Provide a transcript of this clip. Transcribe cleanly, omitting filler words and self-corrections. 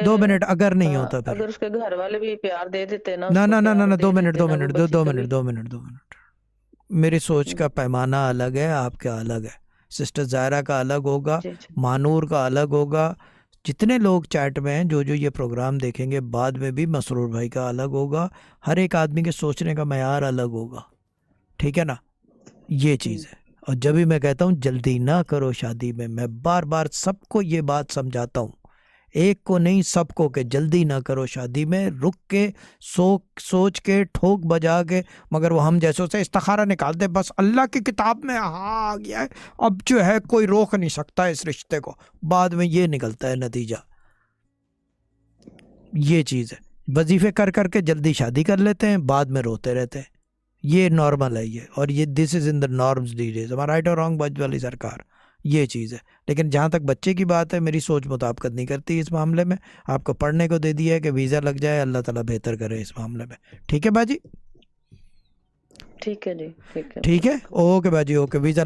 2 minute, अगर नहीं होता फिर अगर उसके घर वाले भी प्यार दे देते ना, ना उसको ना ना ना प्यार ना, दे 2 मिनट, देते 2 ना, वो मिनट, बच्ची 2 कभी। Minute, 2 minute, 2 minute. मेरी सोच का पैमाना अलग है, आपका अलग है। सिस्टर जायरा का अलग होगा, जी जी। मानूर का अलग होगा। जितने लोग चैट में हैं, जो जो ये प्रोग्राम देखेंगे बाद में भी, मसरूर भाई का अलग होगा। हर एक आदमी के सोचने का मयार अलग होगा, ठीक है ना। ये चीज़ है। और जब भी मैं कहता हूँ जल्दी ना करो शादी में, मैं बार बार सबको ये बात समझाता हूँ, एक को नहीं सबको, के जल्दी ना करो शादी में, रुक के सोच के ठोक बजा के। मगर वो हम जैसों से इस्तिखारा निकालते, बस अल्लाह की किताब में हाँ आ गया है, अब जो है कोई रोक नहीं सकता इस रिश्ते को, बाद में ये निकलता है नतीजा। ये चीज़ है। वजीफे कर करके जल्दी शादी कर लेते हैं, बाद में रोते रहते हैं। ये नॉर्मल है ये, और ये this is in the norms the days. हमारा राइट और रॉन्ग बज वाली सरकार, ये चीज़ है। लेकिन जहाँ तक बच्चे की बात है, मेरी सोच मुताबिकत नहीं करती इस मामले में। आपको पढ़ने को दे दिया है कि वीज़ा लग जाए, अल्लाह ताला बेहतर करे इस मामले में। ठीक है बाजी, ठीक है जी, ठीक है। ठीक है, ओके बाजी, ओके, वीज़ा